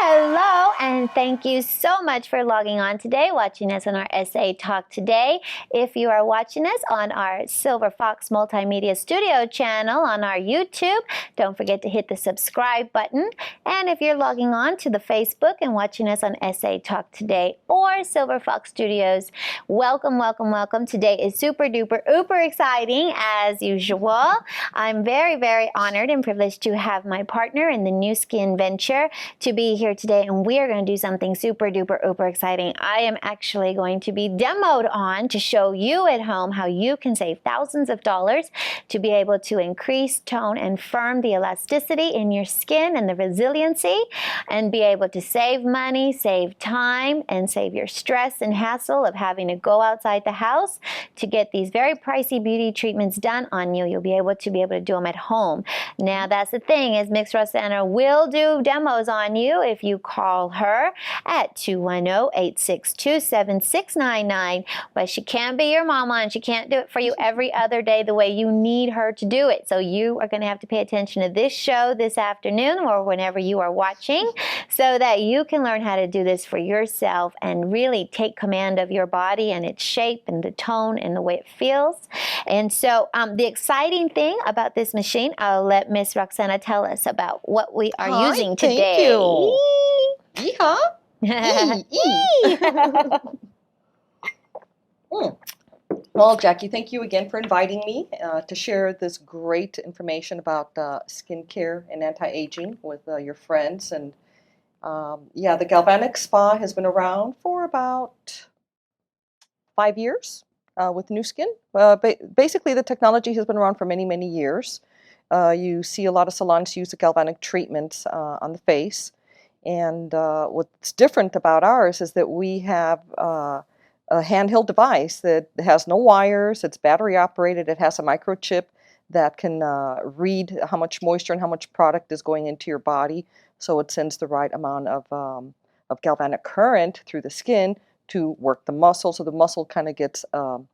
hello, and thank you so much for logging on today, watching us on our SA Talk Today. If you are watching us on our Silver Fox Multimedia Studio channel on our YouTube, don't forget to hit the subscribe button. And if you're logging on to the Facebook and watching us on SA Talk Today or Silver Fox Studios, welcome, welcome, welcome. Today is super duper uber exciting as usual. I'm very, very honored and privileged to have my partner in the new skin venture to be here today, and we are going to do something super duper uber exciting. I am actually going to be demoed on to show you at home how you can save thousands of dollars to be able to increase, tone, and firm the elasticity in your skin and the resiliency, and be able to save money, save time, and save your stress and hassle of having to go outside the house to get these very pricey beauty treatments done on you. You'll be able to do them at home. Now, that's the thing, is Miss Roxanna will do demos on you if you call her at 210-862-7699. But she can't be your mama, and she can't do it for you every other day the way you need her to do it. So you are going to have to pay attention to this show this afternoon or whenever you are watching, so that you can learn how to do this for yourself and really take command of your body and its shape and the tone and the way it feels. And so the exciting thing about this machine, I'll let Miss Roxanna tell us about what we are using today. Thank you. Yeehaw. Well, Jacqui, thank you again for inviting me to share this great information about skincare and anti-aging with your friends. And yeah, the Galvanic Spa has been around for about 5 years with Nu Skin. Basically, the technology has been around for many, many years. You see a lot of salons use the galvanic treatments on the face. And what's different about ours is that we have a handheld device that has no wires, it's battery operated, it has a microchip that can read how much moisture and how much product is going into your body, so it sends the right amount of galvanic current through the skin to work the muscle, so the muscle kind of gets an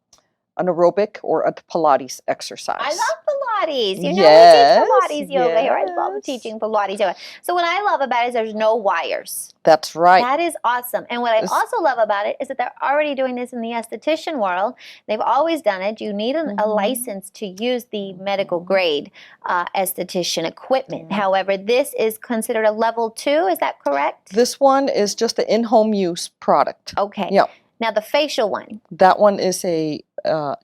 aerobic or a Pilates exercise. I love Pilates. You know, Yes, we teach Pilates yoga here. I love yes. teaching Pilates yoga. So what I love about it is there's no wires. That's right. That is awesome. And what I also love about it is that they're already doing this in the esthetician world. They've always done it. You need a license to use the medical grade esthetician equipment. However, this is considered a level 2. Is that correct? This one is just an in-home use product. Okay. Yeah. Now the facial one. That one is a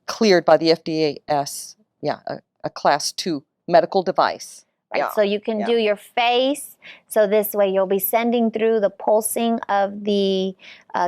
cleared by the FDA as a class 2 medical device. Right, Yeah. so you can do your face. So this way you'll be sending through the pulsing of the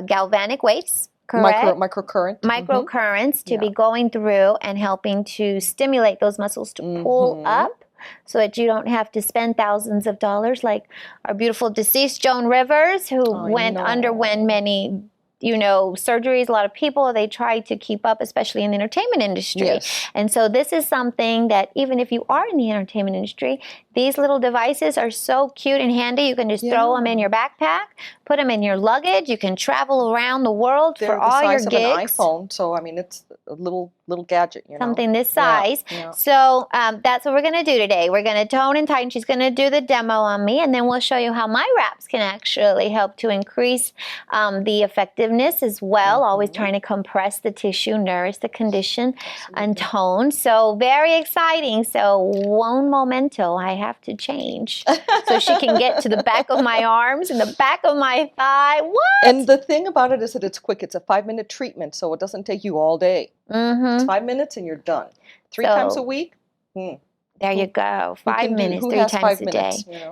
galvanic waves, correct? Microcurrent. Microcurrents to be going through and helping to stimulate those muscles to pull up, so that you don't have to spend thousands of dollars like our beautiful deceased Joan Rivers, who underwent many surgeries. A lot of people, they try to keep up, especially in the entertainment industry. Yes. And so this is something that even if you are in the entertainment industry, these little devices are so cute and handy. You can just throw them in your backpack, put them in your luggage. You can travel around the world for all your gigs. They're the size of an iPhone, so I mean it's a little gadget, Something this size. Yeah. So that's what we're going to do today. We're going to tone and tighten. She's going to do the demo on me, and then we'll show you how my wraps can actually help to increase the effectiveness as well. Always trying to compress the tissue, nourish the condition, and tone. So very exciting. So one momento, I have to change so she can get to the back of my arms and the back of my thigh. What? And the thing about it is that it's quick. It's a 5-minute treatment, so it doesn't take you all day. It's 5 minutes and you're done. 3 times a week. There you go. 5 minutes, 3 times a day.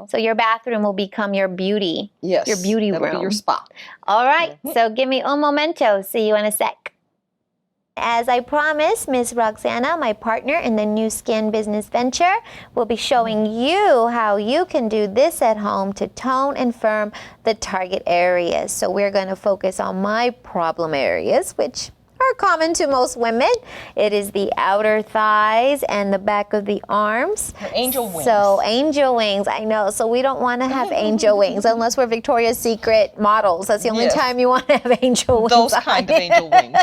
So your bathroom will become your beauty. Yes. Your beauty that'll room. Be your spa. All right. So give me un momento. See you in a sec. As I promised, Ms. Roxanna, my partner in the Nu Skin business venture, will be showing you how you can do this at home to tone and firm the target areas. So we're going to focus on my problem areas, which are common to most women. It is the outer thighs and the back of the arms. Her angel wings. So angel wings, I know. So we don't want to have angel wings unless we're Victoria's Secret models. That's the only time you want to have angel wings. Those kind of angel wings.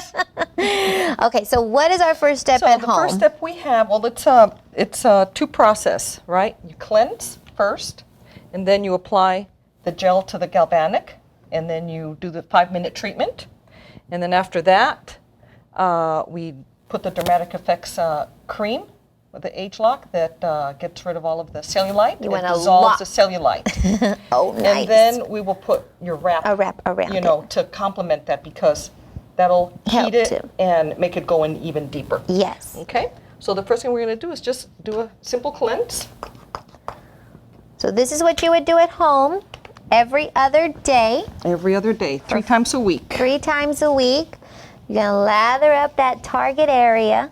Okay, so what is our first step at home? So the first step we have, well, it's two process, right? You cleanse first, and then you apply the gel to the galvanic, and then you do the 5-minute treatment. And then after that, we put the Dramatic Effects cream with the age lock that gets rid of all of the cellulite. You it dissolves the cellulite. Oh, nice. And then we will put your wrap, around you know, to complement that, because that'll heat it and make it go in even deeper. Yes. Okay? So the first thing we're going to do is just do a simple cleanse. So this is what you would do at home every other day. Every other day, 3 times a week. 3 times a week. You're going to lather up that target area.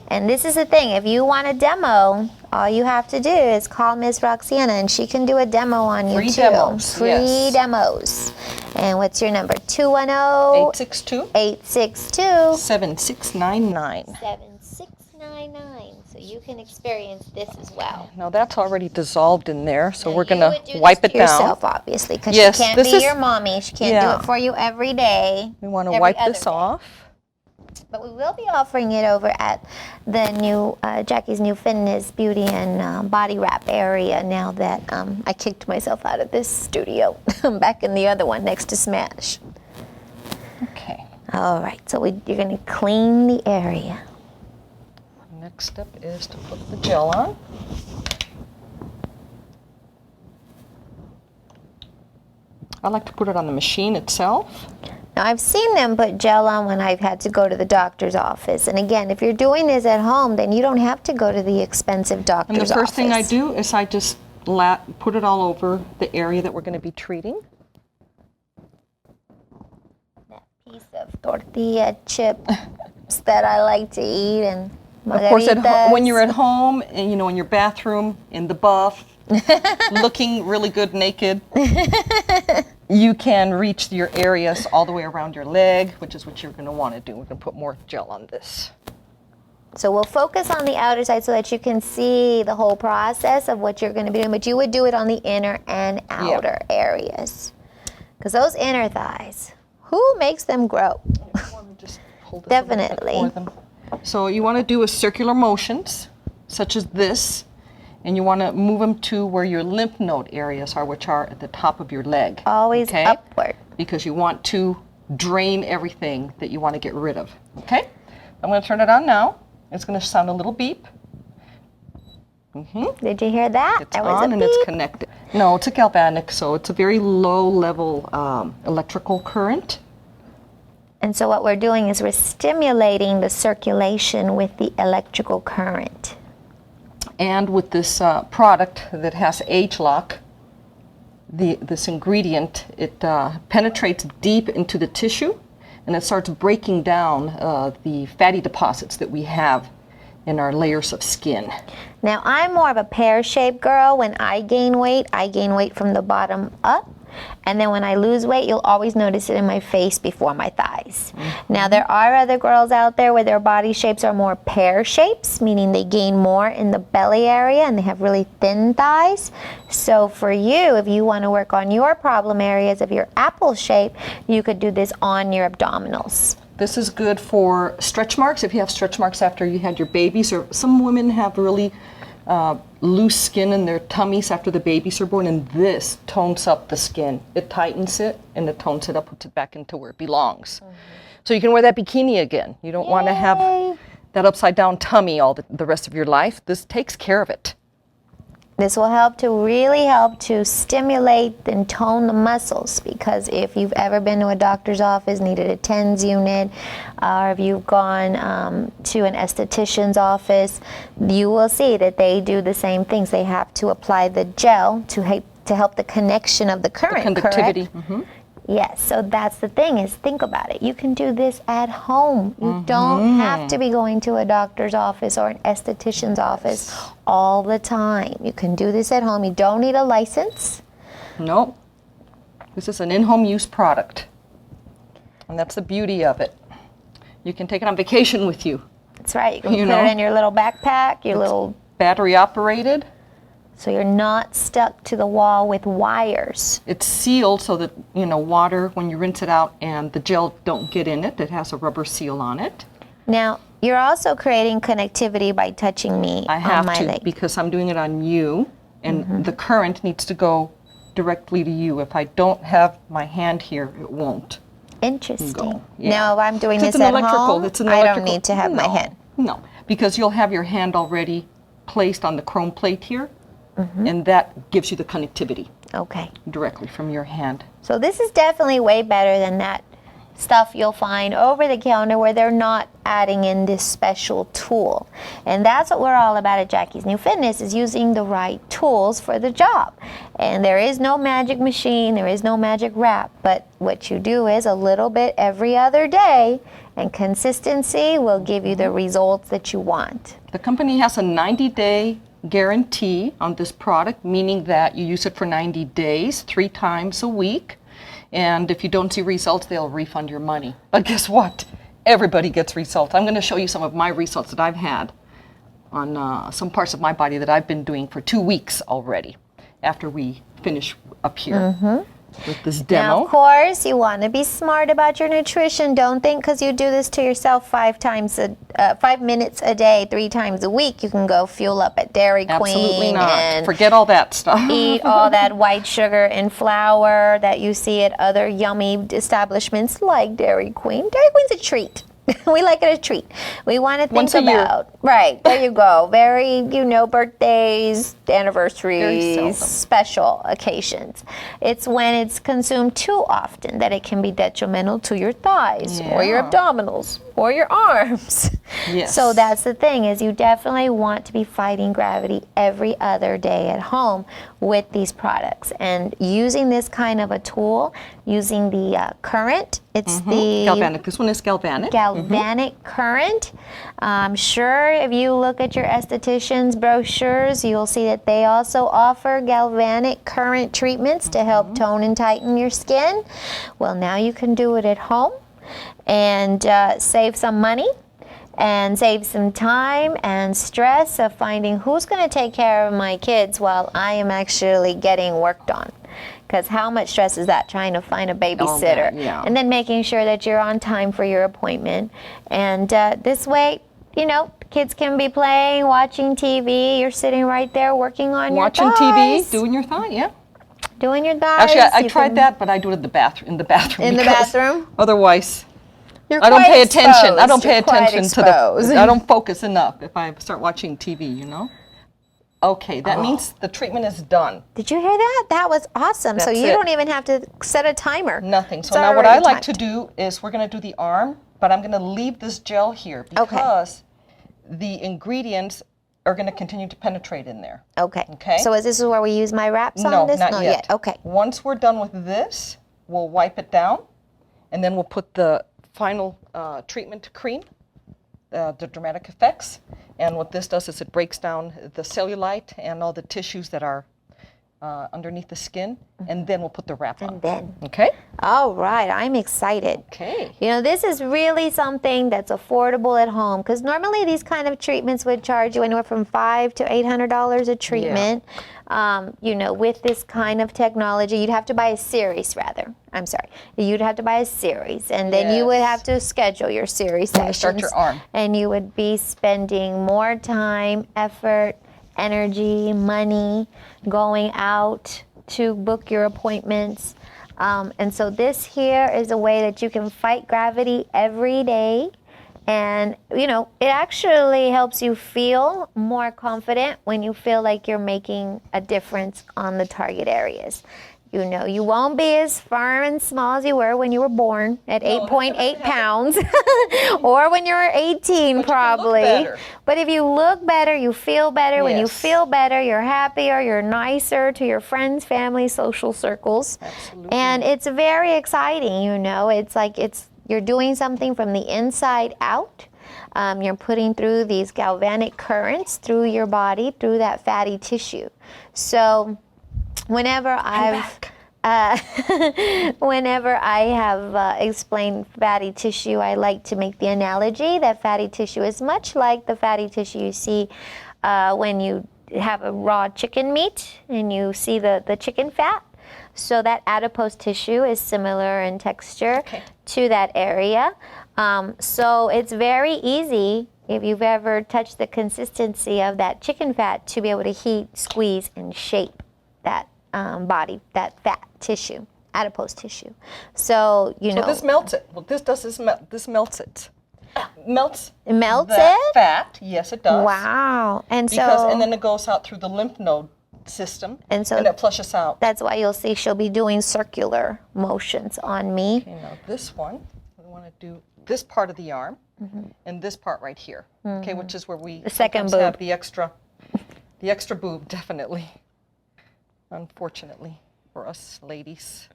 And this is the thing, if you want a demo, all you have to do is call Miss Roxanna and she can do a demo on you too. Free demos. And what's your number? 210 862 7699. 7699. So you can experience this as well. Now that's already dissolved in there, so Now we're going to you wipe would it do this down. yourself, obviously, because Yes, she can't this be is- your mommy. She can't do it for you every day. We want to every wipe other this day. off. But we will be offering it over at the new Jacqi's new fitness, beauty, and body wrap area now that I kicked myself out of this studio. I'm back in the other one next to Smash. Okay. All right, so you're going to clean the area. Next step is to put the gel on. I like to put it on the machine itself. Now, I've seen them put gel on when I've had to go to the doctor's office. And again, if you're doing this at home, then you don't have to go to the expensive doctor's office. And the first thing I do is I just put it all over the area that we're going to be treating. That piece of tortilla chips that I like to eat, and margaritas. Of course, when you're at home, and, you know, in your bathroom, in the buff, looking really good naked, you can reach your areas all the way around your leg, which is what you're going to want to do. We're going to put more gel on this. So we'll focus on the outer side so that you can see the whole process of what you're going to be doing, but you would do it on the inner and outer areas. Because those inner thighs, who makes them grow? Just hold this Definitely. a little bit for them. So you want to do a circular motions, such as this, and you want to move them to where your lymph node areas are, which are at the top of your leg. Always upward. Because you want to drain everything that you want to get rid of. Okay? I'm going to turn it on now. It's going to sound a little beep. Did you hear that? It's on and it's connected. No, it's a galvanic, so it's a very low level electrical current. And so what we're doing is we're stimulating the circulation with the electrical current. And with this product that has age lock, this ingredient, it penetrates deep into the tissue, and it starts breaking down the fatty deposits that we have in our layers of skin. Now, I'm more of a pear-shaped girl. When I gain weight from the bottom up. And then when I lose weight, you'll always notice it in my face before my thighs. Now, there are other girls out there where their body shapes are more pear shapes, meaning they gain more in the belly area and they have really thin thighs. So for you, if you want to work on your problem areas of your apple shape, you could do this on your abdominals. This is good for stretch marks, if you have stretch marks after you had your babies, or some women have really loose skin in their tummies after the babies are born, and this tones up the skin. It tightens it and it tones it up, puts it back into where it belongs. So you can wear that bikini again. You don't want to have that upside down tummy all the rest of your life. This takes care of it. This will really help to stimulate and tone the muscles, because if you've ever been to a doctor's office, needed a TENS unit, or if you've gone to an esthetician's office, you will see that they do the same things. They have to apply the gel to help the connection of the current, the conductivity. Correct? Yes, so that's the thing, is think about it. You can do this at home. You don't have to be going to a doctor's office or an esthetician's office all the time. You can do this at home. You don't need a license. Nope. This is an in-home use product. And that's the beauty of it. You can take it on vacation with you. That's right. You can put it in your little backpack, your little... Battery operated. So you're not stuck to the wall with wires. It's sealed so that, water, when you rinse it out and the gel don't get in it. It has a rubber seal on it. Now, you're also creating connectivity by touching me I have on my to leg. because I'm doing it on you, and the current needs to go directly to you. If I don't have my hand here, it won't. Interesting. Go. Yeah. Now, if I'm doing So this it's an at electrical. home, It's an I electrical. don't need to have my hand. No, because you'll have your hand already placed on the chrome plate here, and that gives you the connectivity Okay. directly from your hand. So this is definitely way better than that stuff you'll find over the counter where they're not adding in this special tool. And that's what we're all about at Jacqi's New Fitness, is using the right tools for the job. And there is no magic machine, there is no magic wrap, but what you do is a little bit every other day, and consistency will give you the results that you want. The company has a 90-day guarantee on this product, meaning that you use it for 90 days, 3 times a week. And if you don't see results, they'll refund your money. But guess what? Everybody gets results. I'm going to show you some of my results that I've had on some parts of my body that I've been doing for 2 weeks already after we finish up here with this demo. Now, of course, you want to be smart about your nutrition. Don't think because you do this to yourself 5 minutes a day, 3 times a week, you can go fuel up at Dairy Queen. Absolutely not. And forget all that stuff. eat all that white sugar and flour that you see at other yummy establishments like Dairy Queen. Dairy Queen's a treat. We like it as a treat. We want to think Once a year. about, right, there you go. Very, birthdays, Very anniversaries, seldom. special occasions. It's when it's consumed too often that it can be detrimental to your thighs or your Yeah. abdominals or your arms. Yes. So that's the thing, is you definitely want to be fighting gravity every other day at home with these products. And using this kind of a tool, using the current, it's the Galvanic. This one is galvanic. galvanic current. I'm sure if you look at your esthetician's brochures, you'll see that they also offer galvanic current treatments to help tone and tighten your skin. Well, now you can do it at home and save some money and save some time and stress of finding who's going to take care of my kids while I am actually getting worked on. Because how much stress is that, trying to find a babysitter? yeah. And then making sure that you're on time for your appointment. And this way, kids can be playing, watching TV. You're sitting right there working on Watching your TV, thighs. doing your thigh, yeah. Doing your thighs. Actually, I You tried can- that, but I do it in the bathroom. In the In the because bathroom? Otherwise, You're I don't quite pay attention. I exposed. don't pay You're quite attention to exposed. the. I don't focus enough if I start watching TV. Okay, that means the treatment is done. Did you hear that? That was awesome. So That's you it. don't even have to set a timer. Nothing. So It's now what I already like to timed. do is we're going to do the arm, but I'm going to leave this gel here Okay. because the ingredients are going to continue to penetrate in there. Okay. Okay. So is this where we use my wraps on No, this? not yet. Okay. Once we're done with this, we'll wipe it down, and then we'll put the final treatment cream, the dramatic effects. And what this does is it breaks down the cellulite and all the tissues that are underneath the skin, and then we'll put the wrap on. And then. Okay? All right. I'm excited. Okay. This is really something that's affordable at home, because normally these kind of treatments would charge you anywhere from $500 to $800 a treatment. With this kind of technology, you'd have to buy a series, rather. I'm sorry. You'd have to buy a series, and then you would Yes. have to schedule your series When you sessions. start your arm. And you would be spending more time, effort, energy, money, going out to book your appointments. And so this here is a way that you can fight gravity every day. And, it actually helps you feel more confident when you feel like you're making a difference on the target areas. You won't be as firm and small as you were when you were born at 8.8 pounds or when you were 18 look probably. better. But if you look better, you feel better. When you Yes. feel better, you're happier, you're nicer to your friends, family, social circles. Absolutely. And it's very exciting, It's like you're doing something from the inside out. You're putting through these galvanic currents through your body, through that fatty tissue. So whenever I have explained fatty tissue, I like to make the analogy that fatty tissue is much like the fatty tissue you see when you have a raw chicken meat and you see the chicken fat. So that adipose tissue is similar in texture to that area. So it's very easy, if you've ever touched the consistency of that chicken fat, to be able to heat, squeeze, and shape that body, that fat tissue, adipose tissue. So, So this melts it. Well, this melts it. Melts melts that it? fat. Yes, it does. Wow. And And then it goes out through the lymph node system, and it flushes out. That's why you'll see she'll be doing circular motions on me. Okay, now this one, we want to do this part of the arm and this part right here. Okay, which is where we the second boob. Have the extra boob, definitely. Unfortunately for us ladies.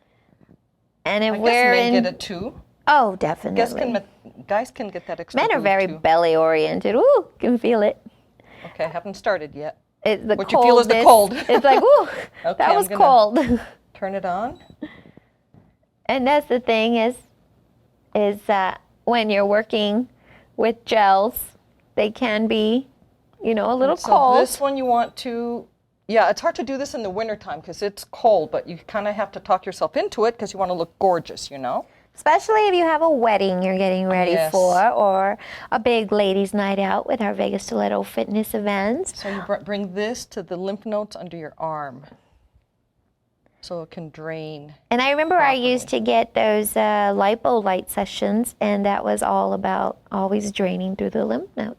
And if I we're guess men get it too. Oh, definitely. Guys can get that extra Men are boob very too. belly oriented. Ooh, can feel it. Okay, I haven't started yet. What you feel is the cold. It's like, ooh, Okay, that was cold. Turn it on. And that's the thing is that when you're working with gels, they can be, a little cold. So this one you want to, it's hard to do this in the wintertime because it's cold, but you kind of have to talk yourself into it because you want to look gorgeous, Especially if you have a wedding you're getting ready for, or a big ladies' night out with our Vegas Stiletto fitness events. So you bring this to the lymph nodes under your arm so it can drain. And I remember properly. I used to get those lipo light sessions, and that was all about always draining through the lymph nodes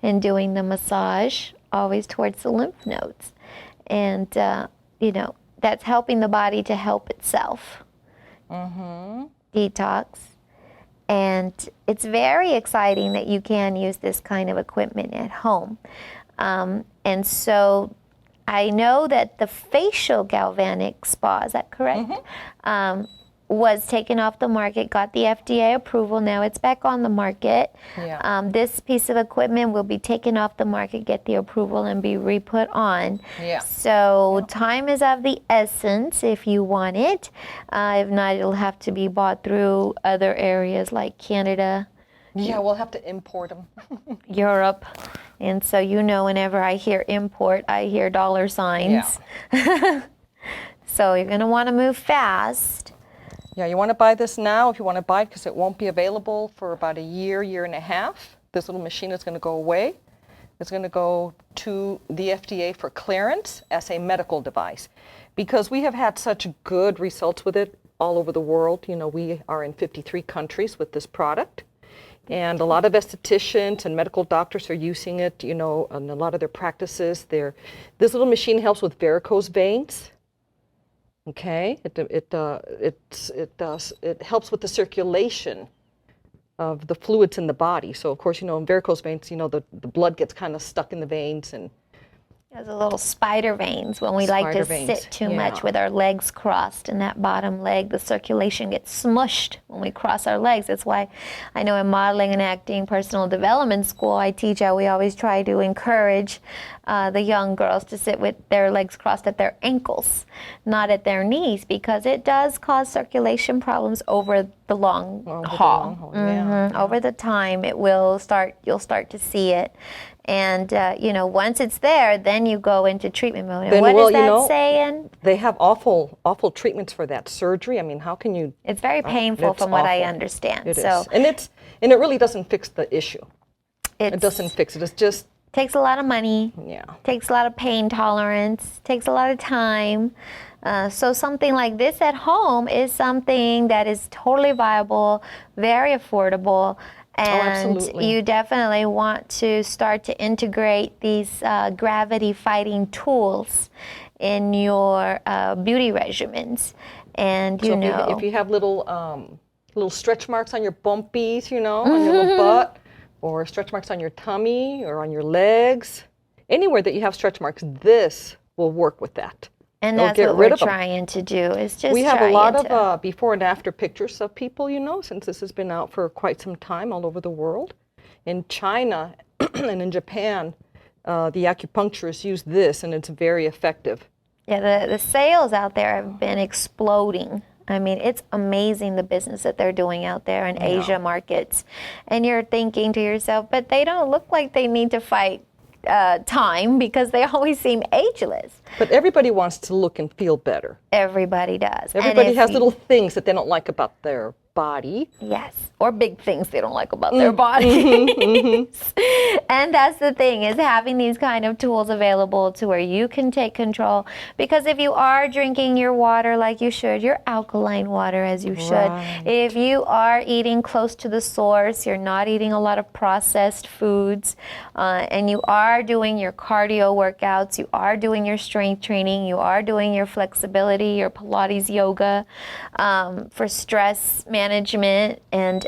and doing the massage always towards the lymph nodes. And, that's helping the body to help itself. Detox. And it's very exciting that you can use this kind of equipment at home. And so I know that the facial galvanic spa, is that correct? Was taken off the market, got the FDA approval. Now it's back on the market. Yeah. This piece of equipment will be taken off the market, get the approval, and be re-put on. Yeah. So time is of the essence if you want it. If not, it'll have to be bought through other areas like Canada. Yeah, we'll have to import them. Europe. And so whenever I hear import, I hear dollar signs. Yeah. So you're going to want to move fast. Yeah, you want to buy this now if you want to buy it because it won't be available for about a year and a half. This little machine is going to go away. It's going to go to the FDA for clearance as a medical device because we have had such good results with it all over the world. We are in 53 countries with this product. And a lot of estheticians and medical doctors are using it, in a lot of their practices. This little machine helps with varicose veins. Okay, it helps with the circulation of the fluids in the body. So of course, in varicose veins, the blood gets kind of stuck in the veins and. There's a little spider veins when we like to sit too much with our legs crossed, and that bottom leg, the circulation gets smushed when we cross our legs. That's why I know in modeling and acting personal development school I teach how we always try to encourage the young girls to sit with their legs crossed at their ankles, not at their knees, because it does cause circulation problems over the long haul. Over the time you'll start to see it. And, once it's there, then you go into treatment mode. And what is that saying? They have awful treatments for that surgery. I mean, how can you? It's very painful from what I understand. It is. And it really doesn't fix the issue. It doesn't fix it. It's just. Takes a lot of money. Yeah. Takes a lot of pain tolerance. Takes a lot of time. So something like this at home is something that is totally viable, very affordable. And you definitely want to start to integrate these gravity-fighting tools in your beauty regimens. And if you have little stretch marks on your bumpies, on your little butt, or stretch marks on your tummy or on your legs, anywhere that you have stretch marks, this will work with that. And that's what we're trying to do, is just we have a lot of before and after pictures of people, since this has been out for quite some time all over the world. In China and in Japan, the acupuncturists use this, and it's very effective. Yeah, the sales out there have been exploding. I mean, it's amazing the business that they're doing out there in Asia markets. And you're thinking to yourself, but they don't look like they need to fight time because they always seem ageless. But everybody wants to look and feel better. Everybody does. Everybody has little things that they don't like about their body. Yes, or big things they don't like about their bodies. And that's the thing, is having these kind of tools available to where you can take control. Because if you are drinking your water like you should, your alkaline water as you should, Right. if you are eating close to the source, you're not eating a lot of processed foods, and you are doing your cardio workouts, you are doing your strength training, you are doing your flexibility, your Pilates yoga, for stress management, and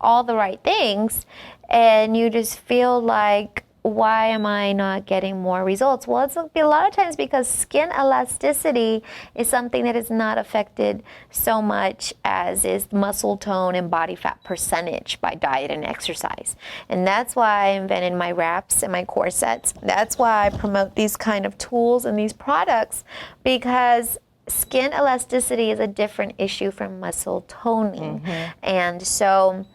all the right things, and you just feel like, why am I not getting more results? Well, it's a lot of times because skin elasticity is something that is not affected so much as is muscle tone and body fat percentage by diet and exercise. And that's why I invented my wraps and my corsets. That's why I promote these kind of tools and these products, because skin elasticity is a different issue from muscle toning. And so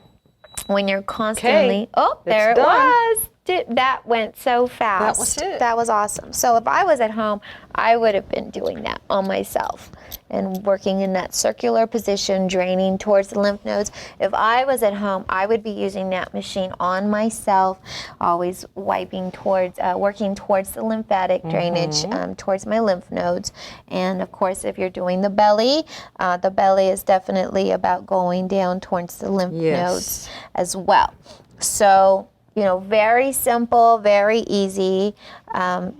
when you're constantly, there it was. That went so fast. That was it. That was awesome. So if I was at home, I would have been doing that on myself and working in that circular position, draining towards the lymph nodes. If I was at home, I would be using that machine on myself, always wiping towards, working towards the lymphatic drainage, towards my lymph nodes. And of course, if you're doing the belly is definitely about going down towards the lymph nodes as well. So, very simple, very easy.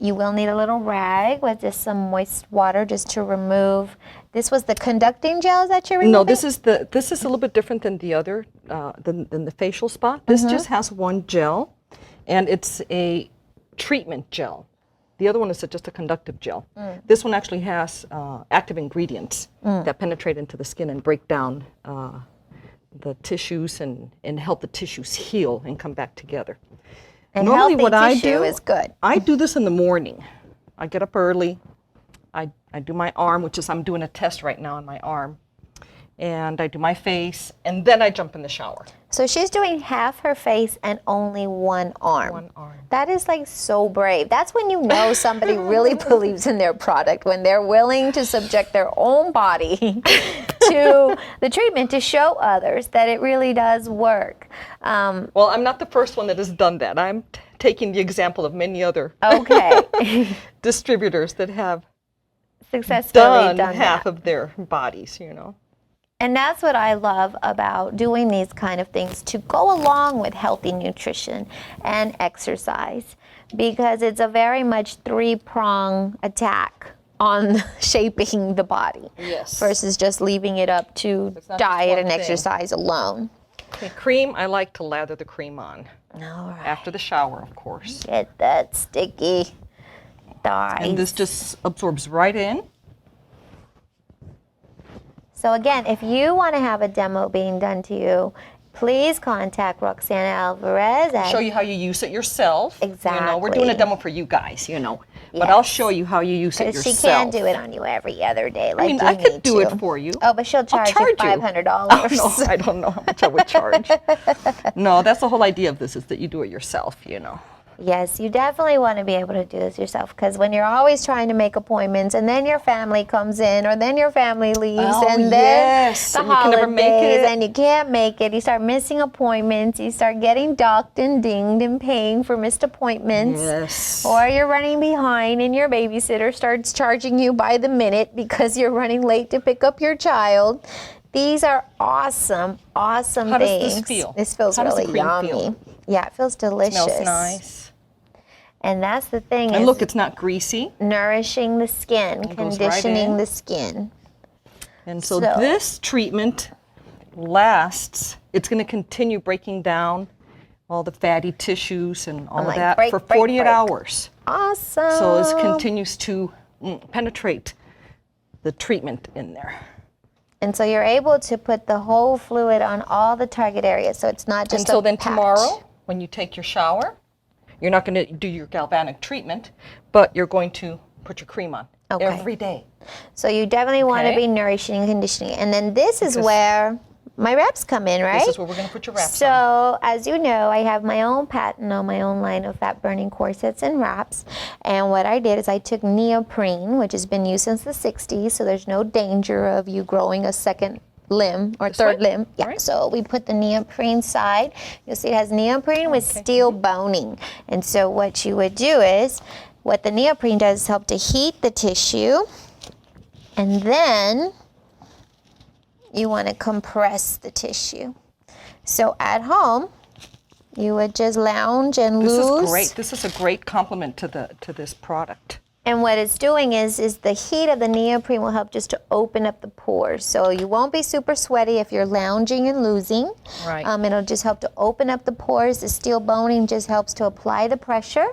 You will need a little rag with just some moist water just to remove. This was the conducting gels that you're removing? No, this is a little bit different than the other, than the facial spot. This just has one gel, and it's a treatment gel. The other one is just a conductive gel. This one actually has active ingredients that penetrate into the skin and break down the tissues and help the tissues heal and come back together. And normally healthy what I tissue do is good. I do this in the morning. I get up early. I do my arm, which is, I'm doing a test right now on my arm, and I do my face, and then I jump in the shower. So she's doing half her face and only one arm. One arm. That is like so brave. That's when you know somebody really believes in their product, when they're willing to subject their own body to the treatment to show others that it really does work. Well, I'm not the first one that has done that. I'm taking the example of many other distributors that have successfully done half that. of their bodies, And that's what I love about doing these kind of things to go along with healthy nutrition and exercise, because it's a very much three-prong attack on shaping the body versus just leaving it up to diet and exercise alone. Okay, cream, I like to lather the cream on. All right. After the shower, of course. Get that sticky thighs. And this just absorbs right in. So again, if you want to have a demo being done to you, please contact Roxanna Alvarez. Show you how you use it yourself. Exactly. We're doing a demo for you guys, But I'll show you how you use it yourself. She can't do it on you every other day. Like I could do it for you. Oh, but she'll charge you $500. Oh, no, I don't know how much I would charge. No, that's the whole idea of this, is that you do it yourself, Yes, you definitely want to be able to do this yourself, because when you're always trying to make appointments and then your family comes in or then your family leaves and then the holidays and you can't make it, you start missing appointments, you start getting docked and dinged and paying for missed appointments, or you're running behind and your babysitter starts charging you by the minute because you're running late to pick up your child. These are awesome things. How does this feel? This feels really yummy. Yeah, it feels delicious. It smells nice. And that's the thing. And look, it's not greasy. Nourishing the skin, conditioning the skin. And so this treatment lasts. It's going to continue breaking down all the fatty tissues and all of that for 48 hours. Awesome. So it continues to penetrate the treatment in there. And so you're able to put the whole fluid on all the target areas, so it's not just so then tomorrow, when you take your shower, you're not going to do your galvanic treatment, but you're going to put your cream on every day. So you definitely want to be nourishing and conditioning. And then this is where my wraps come in, right? This is where we're going to put your wraps on. So, as you know, I have my own patent on my own line of fat-burning corsets and wraps. And what I did is I took neoprene, which has been used since the 60s, so there's no danger of you growing a second limb or This third way? limb. Yeah. Right. So we put the neoprene side. You'll see it has neoprene with steel boning. And so what you would do is, what the neoprene does is help to heat the tissue, and then you want to compress the tissue. So at home, you would just lounge and lose. This is great. This is a great compliment to this product. And what it's doing is the heat of the neoprene will help just to open up the pores. So you won't be super sweaty if you're lounging and losing. Right. It'll just help to open up the pores. The steel boning just helps to apply the pressure.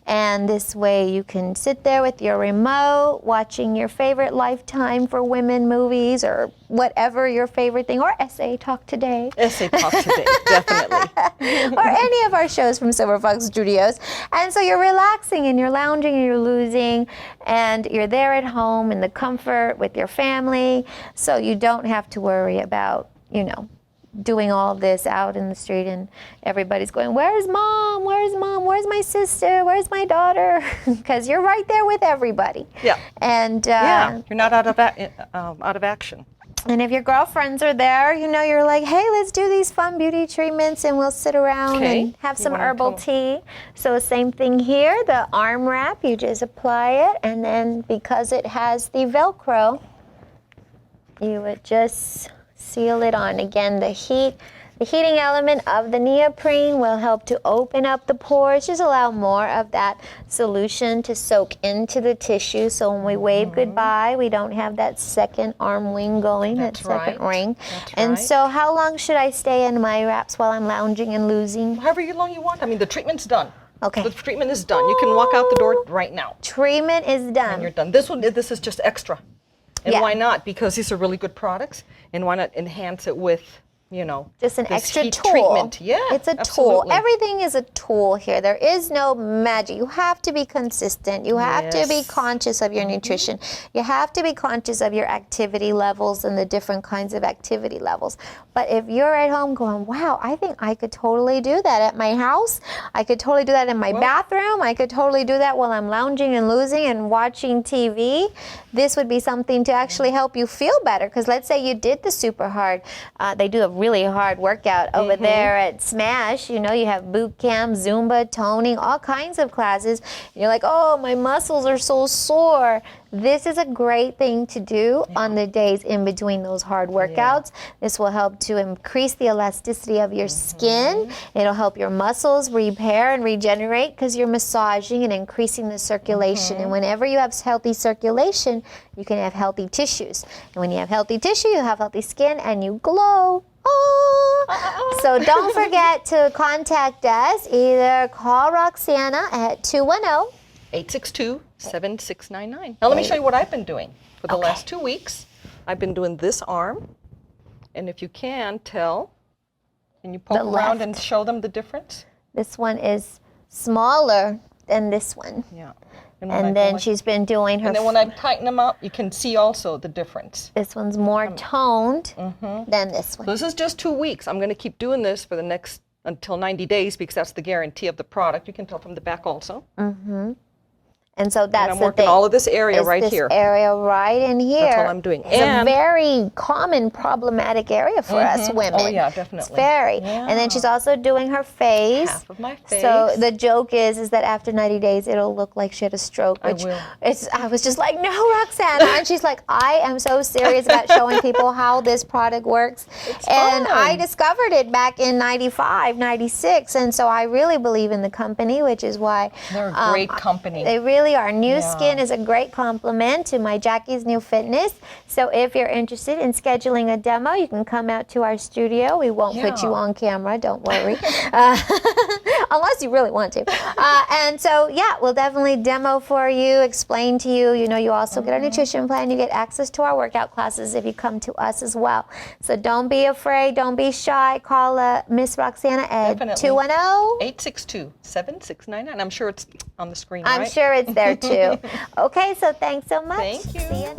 And this way you can sit there with your remote, watching your favorite Lifetime for Women movies or whatever your favorite thing, or SA Talk Today. SA Talk Today, definitely. Or any of our shows from Silver Fox Studios. And so you're relaxing and you're lounging and you're losing and you're there at home in the comfort with your family. So you don't have to worry about, doing all this out in the street and everybody's going, where's mom? Where's mom? Where's my sister? Where's my daughter? Because you're right there with everybody. Yeah. And you're not out of action. And if your girlfriends are there, you're like, hey, let's do these fun beauty treatments and we'll sit around and have some herbal tea. So same thing here, the arm wrap, you just apply it, and then because it has the Velcro, you would just seal it on. Again, the heating element of the neoprene will help to open up the pores, just allow more of that solution to soak into the tissue. So when we wave goodbye, we don't have that second arm wing going, that second ring. And so how long should I stay in my wraps while I'm lounging and losing? However long you want. I mean, the treatment's done. Okay. The treatment is done. You can walk out the door right now. Treatment is done. And you're done. This is just extra. And why not? Because these are really good products. And why not enhance it with, just an extra tool. Treatment. Yeah, it's a tool. Everything is a tool here. There is no magic. You have to be consistent. You have to be conscious of your nutrition. You have to be conscious of your activity levels and the different kinds of activity levels. But if you're at home going, wow, I think I could totally do that at my house. I could totally do that in my bathroom. I could totally do that while I'm lounging and losing and watching TV. This would be something to actually help you feel better. Because let's say you did the super hard. They do a really hard workout over there at Smash. You have boot camp, Zumba, toning, all kinds of classes. You're like, oh, my muscles are so sore. This is a great thing to do on the days in between those hard workouts. This will help to increase the elasticity of your skin. It'll help your muscles repair and regenerate because you're massaging and increasing the circulation. And whenever you have healthy circulation, you can have healthy tissues. And when you have healthy tissue, you have healthy skin and you glow. Oh. So don't forget to contact us. Either call Roxanna at 210-862-7699. Now let me show you what I've been doing for the last 2 weeks. I've been doing this arm, and if you can tell, can you poke around and show them the difference? This one is smaller than this one. Yeah. And then she's been doing her. And then when I tighten them up, you can see also the difference. This one's more toned than this one. So this is just 2 weeks. I'm going to keep doing this for the next until 90 days because that's the guarantee of the product. You can tell from the back also. And so that's I'm working all of this area right here. This area right in here. That's all I'm doing. It's a very common problematic area for us women. Oh yeah, definitely. It's very. Yeah. And then she's also doing her face. Half of my face. So the joke is that after 90 days, it'll look like she had a stroke. Which I was just like, no, Roxanna. And she's like, I am so serious about showing people how this product works. And I discovered it back in 95, 96. And so I really believe in the company, which is why. They're a great company. They really are. New Skin is a great complement to my Jacqi's New Fitness. So if you're interested in scheduling a demo, you can come out to our studio. We won't put you on camera, don't worry. Unless you really want to. And so, we'll definitely demo for you, explain to you. You also get our nutrition plan. You get access to our workout classes if you come to us as well. So don't be afraid. Don't be shy. Call Miss Roxanna at 210-862-7699. I'm sure it's on the screen, right? I'm sure it's there too. Okay, so thanks so much. Thank you. See you.